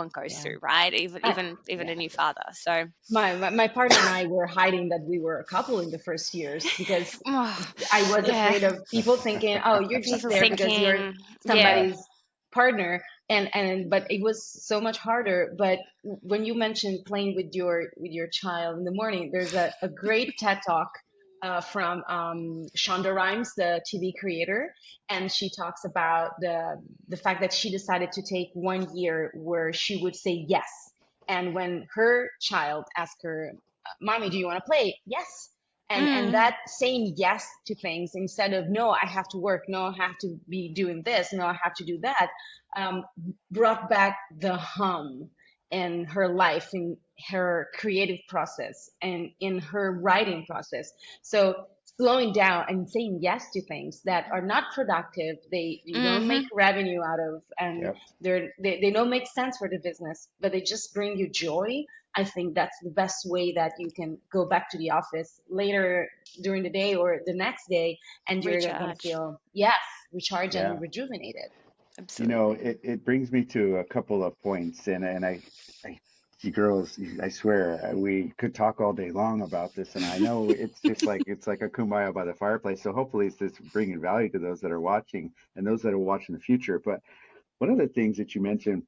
Speaker 3: goes
Speaker 2: Yeah.
Speaker 3: through, right? Even
Speaker 2: I,
Speaker 3: even even
Speaker 2: yeah.
Speaker 3: a new father. So,
Speaker 2: My partner and I were hiding that we were a couple in the first years because I was
Speaker 3: yeah,
Speaker 2: afraid of people thinking, "Oh, you're just
Speaker 3: people
Speaker 2: there because you're
Speaker 3: thinking, yeah,
Speaker 1: Yeah.
Speaker 2: somebody's partner." And but it was so much harder. But when you mentioned playing with your child in the morning, there's a great TED talk from Shonda Rhimes, the TV creator, and she talks about the fact that she decided to take 1 year where she would say yes. And when her child asked her, "Mommy, do you want to play?" Yes. And
Speaker 3: mm,
Speaker 2: that saying yes to things instead of no, I have to work, no, I have to be doing this, no, I have to do that, um, brought back the hum in her life, in her creative process, and in her writing process. So slowing down and saying yes to things that are not productive, they you don't make
Speaker 3: mm-hmm,
Speaker 2: revenue out of, and
Speaker 1: Yep.
Speaker 2: they don't make sense for the business, but they just bring you joy. I think that's the best way that you can go back to the office later during the day or the next day, and you're going to
Speaker 3: recharge,
Speaker 2: feel, yes, recharged
Speaker 1: Yeah.
Speaker 2: and rejuvenated.
Speaker 3: absolutely.
Speaker 1: It brings me to a couple of points, and I, you girls, I swear, we could talk all day long about this, and I know it's like a kumbaya by the fireplace. So hopefully, it's just bringing value to those that are watching and those that are watching the future. But one of the things that you mentioned,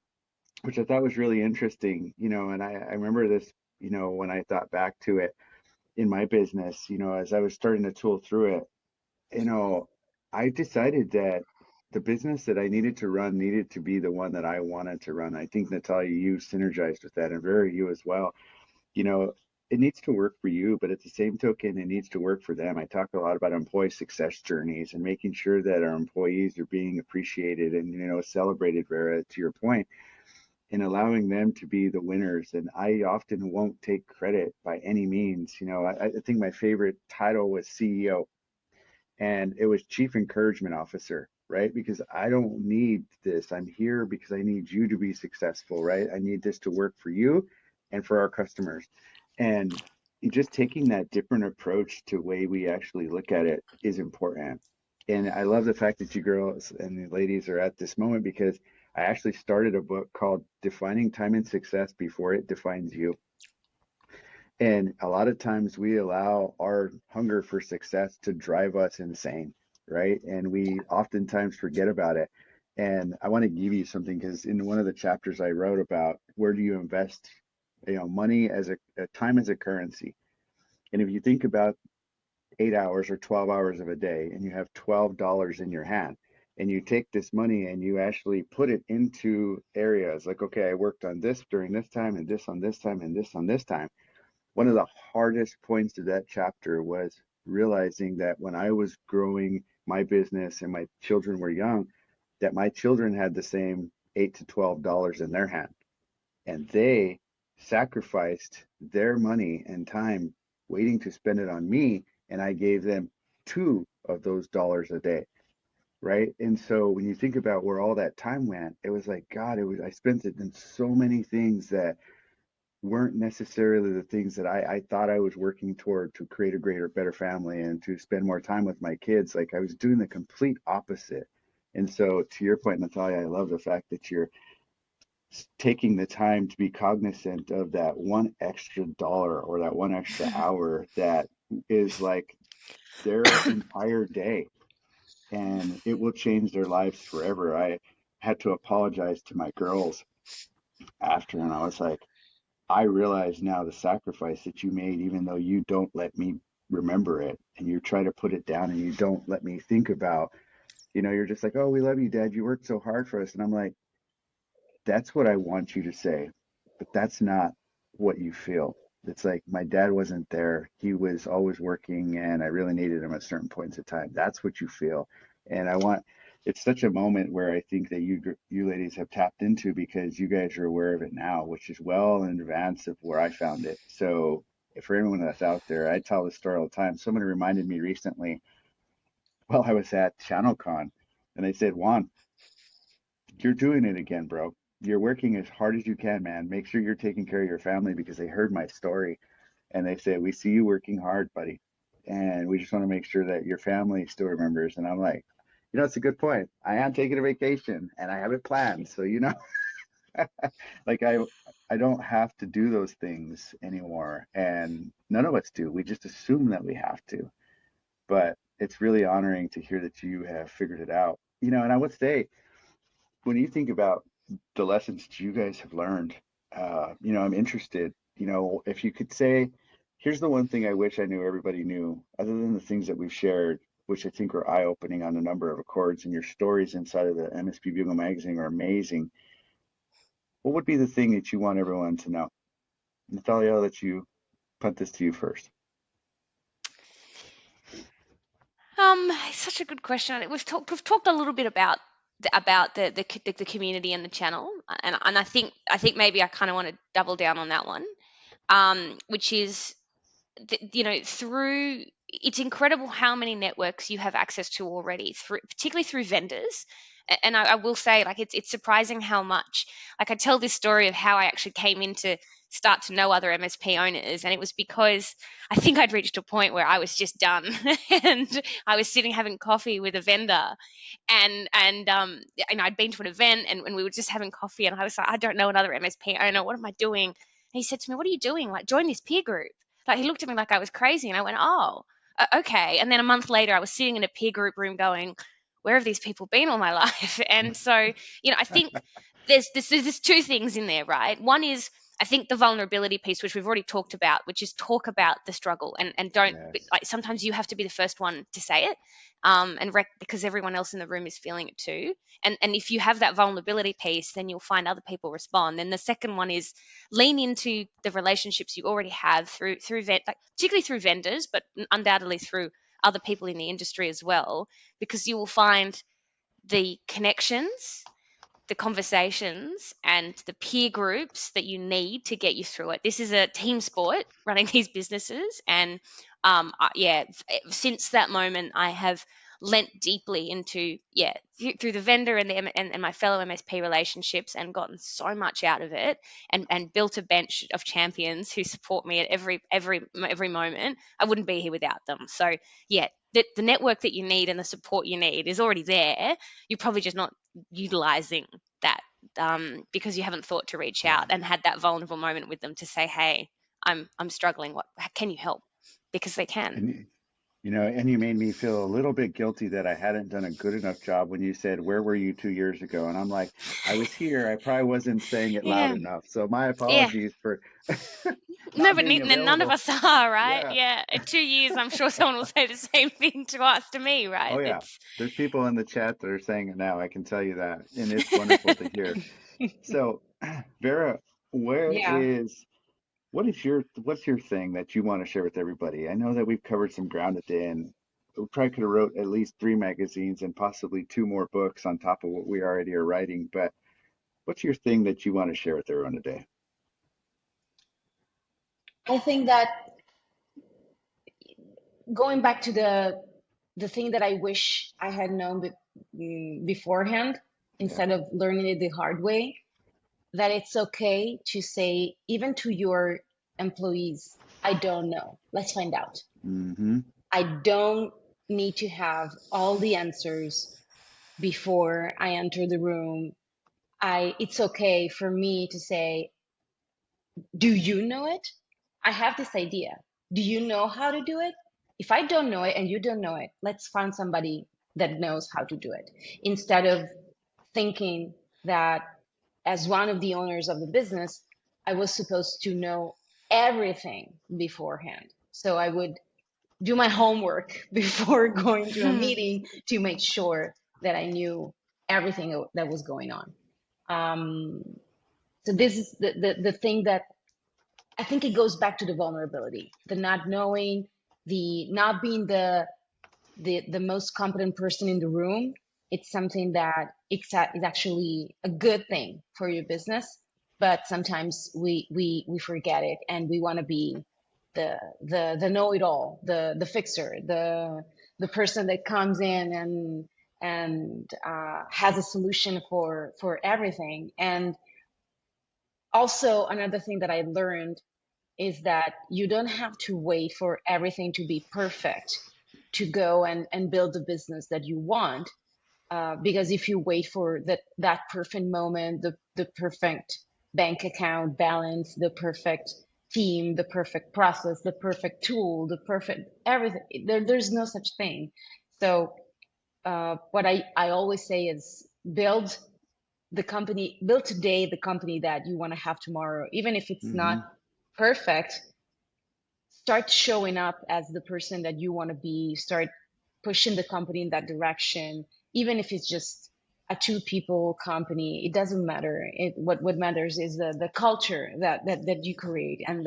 Speaker 1: which I thought was really interesting, and I remember this, when I thought back to it in my business, as I was starting to tool through it, you know, I decided that the business that I needed to run needed to be the one that I wanted to run. I think, Natalia, you synergized with that, and Vera, you as well. You know, it needs to work for you, but at the same token, it needs to work for them. I talk a lot about employee success journeys and making sure that our employees are being appreciated and, celebrated, Vera, to your point, and allowing them to be the winners. And I often won't take credit by any means. I think my favorite title was CEO, and it was chief encouragement officer, right? Because I don't need this. I'm here because I need you to be successful, right? I need this to work for you and for our customers. And just taking that different approach to the way we actually look at it is important. And I love the fact that you girls and the ladies are at this moment, because I actually started a book called Defining Time and Success Before It Defines You. And a lot of times we allow our hunger for success to drive us insane, right? And we oftentimes forget about it. And I want to give you something, because in one of the chapters I wrote about where do you invest, money as a time as a currency. And if you think about 8 hours or 12 hours of a day, and you have $12 in your hand, and you take this money and you actually put it into areas like, okay, I worked on this during this time, and this on this time, and this on this time. One of the hardest points of that chapter was realizing that when I was growing my business and my children were young, that my children had the same $8 to $12 in their hand, and they sacrificed their money and time waiting to spend it on me, and I gave them two of those dollars a day, right? And so when you think about where all that time went, it was like, God, it was, I spent it in so many things that weren't necessarily the things that I thought I was working toward to create a greater, better family and to spend more time with my kids. Like I was doing the complete opposite. And so to your point, Natalia, I love the fact that you're taking the time to be cognizant of that one extra dollar or that one extra hour that is like their entire day, and it will change their lives forever. I had to apologize to my girls after, and I was like, I realize now the sacrifice that you made, even though you don't let me remember it and you try to put it down and you don't let me think about, you're just like, oh, we love you, Dad. You worked so hard for us. And I'm like, that's what I want you to say, but that's not what you feel. It's like my dad wasn't there. He was always working and I really needed him at certain points of time. That's what you feel. And it's such a moment where I think that you ladies have tapped into because you guys are aware of it now, which is well in advance of where I found it. So for anyone that's out there, I tell this story all the time. Someone reminded me recently while I was at ChannelCon, and they said, Juan, you're doing it again, bro. You're working as hard as you can, man. Make sure you're taking care of your family because they heard my story and they say, we see you working hard, buddy. And we just want to make sure that your family still remembers. And I'm like, it's a good point. I am taking a vacation and I have it planned. So, like I don't have to do those things anymore. And none of us do. We just assume that we have to. But it's really honoring to hear that you have figured it out. And I would say, when you think about the lessons that you guys have learned, I'm interested, if you could say, here's the one thing I wish I knew everybody knew, other than the things that we've shared, which I think are eye-opening on a number of accords, and your stories inside of the MSP Bugle magazine are amazing. What would be the thing that you want everyone to know? Natalia, I'll let you punt this to you first.
Speaker 3: It's such a good question. We've talked a little bit about the community and the channel, and I think maybe I kind of want to double down on that one, which is through it's incredible how many networks you have access to already, particularly through vendors. And I will say, like, it's surprising how much. Like, I tell this story of how I actually came in to start to know other MSP owners, and it was because I think I'd reached a point where I was just done, and I was sitting having coffee with a vendor, and I'd been to an event, and we were just having coffee, and I was like, I don't know another MSP owner. What am I doing? And he said to me, "What are you doing? Like, join this peer group." Like, he looked at me like I was crazy, and I went, "Oh, okay." And then a month later, I was sitting in a peer group room going, "Where have these people been all my life?" And so, I think there's two things in there, right? One is, I think, the vulnerability piece, which we've already talked about, which is talk about the struggle, and don't,
Speaker 1: Yes.
Speaker 3: like, sometimes you have to be the first one to say it, because everyone else in the room is feeling it too. And if you have that vulnerability piece, then you'll find other people respond. And the second one is, lean into the relationships you already have like, particularly through vendors, but undoubtedly through other people in the industry as well, because you will find the connections, the conversations, and the peer groups that you need to get you through it. This is a team sport, running these businesses, and yeah, since that moment, I have lent deeply into, through the vendor and my fellow MSP relationships, and gotten so much out of it, and built a bench of champions who support me at every moment. I wouldn't be here without them. So yeah, the network that you need and the support you need is already there. You're probably just not utilizing that, because you haven't thought to reach
Speaker 1: Yeah.
Speaker 3: out and had that vulnerable moment with them to say, "Hey, I'm struggling. What can you help?" Because they can.
Speaker 1: And and you made me feel a little bit guilty that I hadn't done a good enough job when you said, "Where were you 2 years ago?" And I'm like, I was here. I probably wasn't saying it loud
Speaker 3: Yeah,
Speaker 1: enough. So my
Speaker 3: yeah.
Speaker 1: apologies for
Speaker 3: No,
Speaker 1: not
Speaker 3: but
Speaker 1: being
Speaker 3: none of
Speaker 1: available.
Speaker 3: us are, right?
Speaker 1: Yeah.
Speaker 3: Yeah. In 2 years, I'm sure someone will say the same thing to us, to me,
Speaker 1: Oh
Speaker 3: right?
Speaker 1: yeah.
Speaker 3: It's
Speaker 1: There's people in the chat that are saying it now. I can tell you that. And it's wonderful to hear. So, Vera, where
Speaker 2: Yeah.
Speaker 1: is what's your thing that you want to share with everybody? I know that we've covered some ground today, and we probably could have wrote at least 3 magazines and possibly 2 more books on top of what we already are writing. But what's your thing that you want to share with everyone today?
Speaker 2: I think that going back to the thing that I wish I had known beforehand,
Speaker 1: Yeah.
Speaker 2: instead of learning it the hard way, that it's okay to say, even to your employees, I don't know. Let's find out.
Speaker 1: Mm-hmm.
Speaker 2: I don't need to have all the answers before I enter the room. It's okay for me to say, do you know it? I have this idea. Do you know how to do it? If I don't know it and you don't know it, let's find somebody that knows how to do it. Instead of thinking that, as one of the owners of the business, I was supposed to know everything beforehand. So I would do my homework before going to a meeting to make sure that I knew everything that was going on. Um, so this is the thing that I think it goes back to the vulnerability, the not knowing, the not being the most competent person in the room. It's something that is actually a good thing for your business, but sometimes we forget it and we want to be the know-it-all, the fixer, the person that comes in and has a solution for everything. And also another thing that I learned is that you don't have to wait for everything to be perfect to go and build the business that you want. Because if you wait for that perfect moment, the perfect bank account balance, the perfect team, the perfect process, the perfect tool, the perfect everything, there's no such thing. So what I always say is build today the company that you want to have tomorrow, even if it's
Speaker 1: Mm-hmm.
Speaker 2: not perfect. Start showing up as the person that you want to be. Start pushing the company in that direction, even if it's just a two people company. It doesn't matter. What matters is the culture that you create, and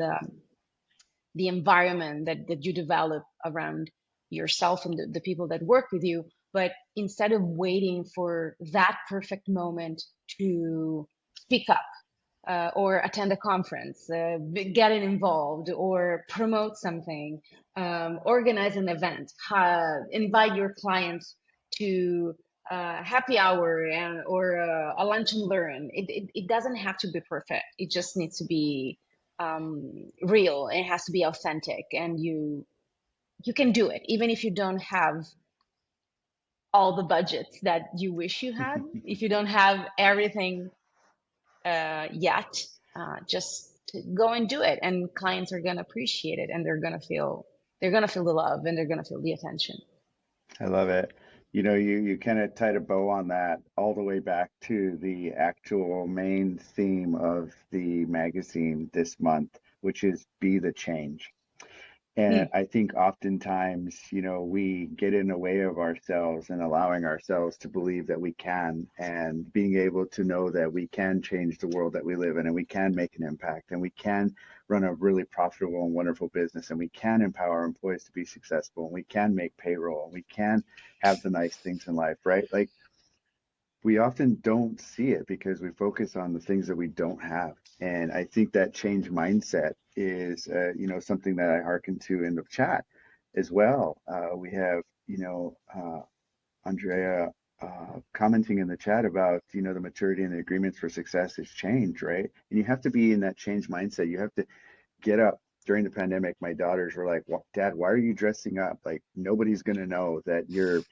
Speaker 2: the environment that you develop around yourself and the people that work with you. But instead of waiting for that perfect moment to speak up, or attend a conference, getting involved, or promote something, organize an event, invite your clients to happy hour or a lunch and learn. It doesn't have to be perfect. It just needs to be real. It has to be authentic, and you can do it even if you don't have all the budgets that you wish you had. If you don't have everything yet, just go and do it, and clients are gonna appreciate it, and they're gonna feel the love, and they're gonna feel the attention.
Speaker 1: I love it. You know, you kind of tied a bow on that all the way back to the actual main theme of the magazine this month, which is be the change. And
Speaker 2: Hmm.
Speaker 1: I think oftentimes, you know, we get in the way of ourselves and allowing ourselves to believe that we can, and being able to know that we can change the world that we live in, and we can make an impact, and we can run a really profitable and wonderful business, and we can empower employees to be successful, and we can make payroll, and we can have the nice things in life, right? Like, we often don't see it because we focus on the things that we don't have. And I think that change mindset is, you know, something that I hearken to in the chat as well. We have, you know, Andrea commenting in the chat about, you know, the maturity and the agreements for success is change, right? And you have to be in that change mindset. You have to get up. During the pandemic, my daughters were like, Dad, why are you dressing up? Like, nobody's going to know that you're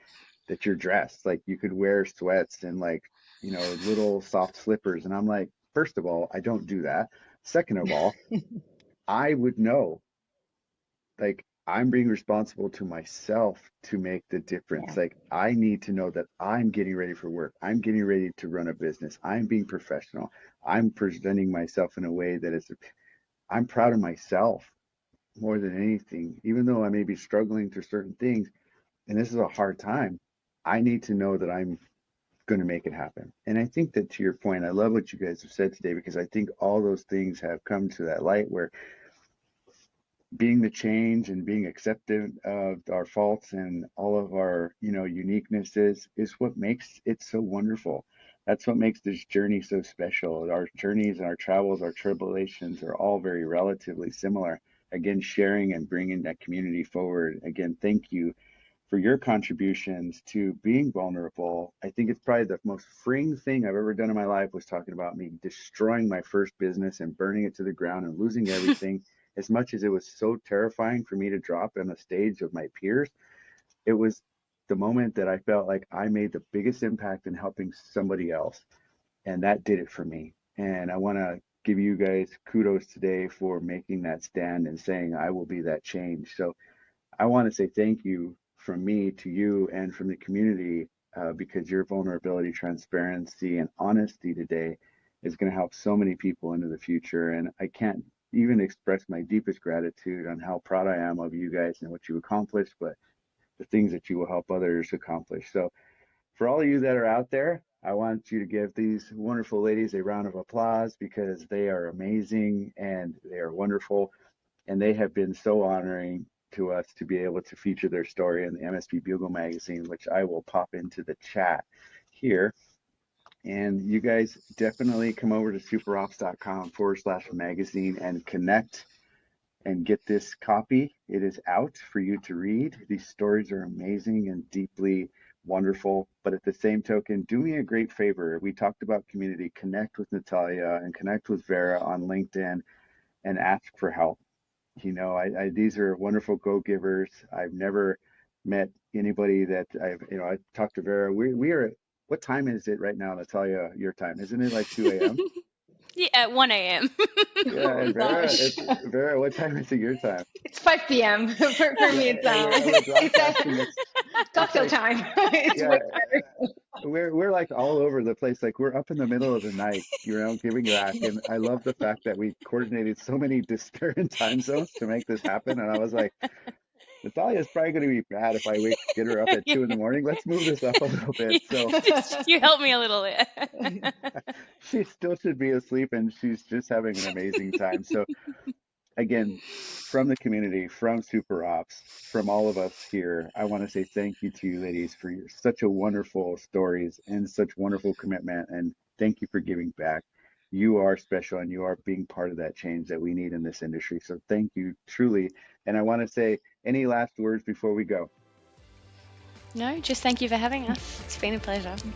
Speaker 1: dressed. Like, you could wear sweats and, like, you know, little soft slippers. And I'm like, first of all, I don't do that. Second of all, I would know, like, I'm being responsible to myself to make the difference.
Speaker 2: Yeah.
Speaker 1: Like, I need to know that I'm getting ready for work. I'm getting ready to run a business. I'm being professional. I'm presenting myself in a way that is, I'm proud of myself more than anything, even though I may be struggling through certain things. And this is a hard time. I need to know that I'm going to make it happen. And I think that, to your point, I love what you guys have said today, because I think all those things have come to that light where being the change and being accepted of our faults and all of our, you know, uniquenesses is what makes it so wonderful. That's what makes this journey so special. Our journeys and our travels, our tribulations are all very relatively similar, again, sharing and bringing that community forward. Again, thank you for your contributions to being vulnerable. I think it's probably the most freeing thing I've ever done in my life was talking about me destroying my first business and burning it to the ground and losing everything. As much as it was so terrifying for me to drop on the stage of my peers, it was the moment that I felt like I made the biggest impact in helping somebody else. And that did it for me. And I want to give you guys kudos today for making that stand and saying, I will be that change. So I want to say thank you from me to you and from the community, because your vulnerability, transparency, and honesty today is going to help so many people into the future. And I can't even express my deepest gratitude on how proud I am of you guys and what you accomplished, but the things that you will help others accomplish. So for all of you that are out there, I want you to give these wonderful ladies a round of applause because they are amazing and they are wonderful. And they have been so honoring to us to be able to feature their story in the MSP Bugle magazine, which I will pop into the chat here. And you guys definitely come over to superops.com/magazine and connect and get this copy. It is out for you to read. These stories are amazing and deeply wonderful. But at the same token, do me a great favor. We talked about community. Connect with Natalia and connect with Vera on LinkedIn and ask for help. You know, these are wonderful go-givers. I've never met anybody that I talked to Vera. We are, what time is it right now, Natalia, your time? Isn't it like 2 a.m.?
Speaker 3: Yeah, at 1 a.m.
Speaker 1: Yeah,
Speaker 2: Oh
Speaker 1: and Vera,
Speaker 2: gosh.
Speaker 1: Vera, what time is it your time?
Speaker 2: It's 5 p.m. For
Speaker 1: Yeah,
Speaker 2: me. It's
Speaker 1: and we're
Speaker 2: it's
Speaker 1: broadcasting. It's
Speaker 2: cocktail
Speaker 1: like,
Speaker 2: time. It's
Speaker 1: yeah,
Speaker 2: way better.
Speaker 1: we're like all over the place. Like we're up in the middle of the night, giving back. And I love the fact that we coordinated so many disparate time zones to make this happen. And I was like, Natalia's probably going to be mad if I get her up at
Speaker 3: Yeah.
Speaker 1: 2 in the morning. Let's move this up a little bit. So
Speaker 3: You helped me a little there.
Speaker 1: she still should be asleep and she's just having an amazing time. So again, from the community, from Super Ops, from all of us here, I want to say thank you to you ladies for such a wonderful stories and such wonderful commitment. And thank you for giving back. You are special and you are being part of that change that we need in this industry. So thank you truly. And I want to say any last words before we go?
Speaker 3: No, just thank you for having us. It's been a pleasure.
Speaker 1: Awesome.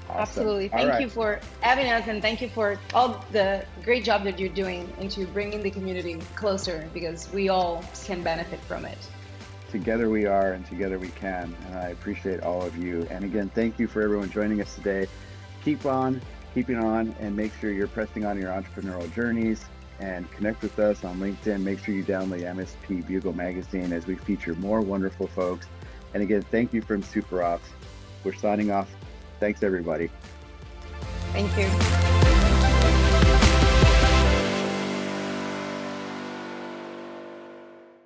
Speaker 2: Absolutely.
Speaker 1: All
Speaker 2: Thank
Speaker 1: right.
Speaker 2: you for having us, and thank you for all the great job that you're doing into bringing the community closer, because we all can benefit from it.
Speaker 1: Together we are, and together we can. And I appreciate all of you. And again, thank you for everyone joining us today. Keep on keeping on, and make sure you're pressing on your entrepreneurial journeys, and connect with us on LinkedIn. Make sure you download MSP Bugle magazine as we feature more wonderful folks. And again, thank you from Super Ops. We're signing off. Thanks, everybody.
Speaker 2: Thank you.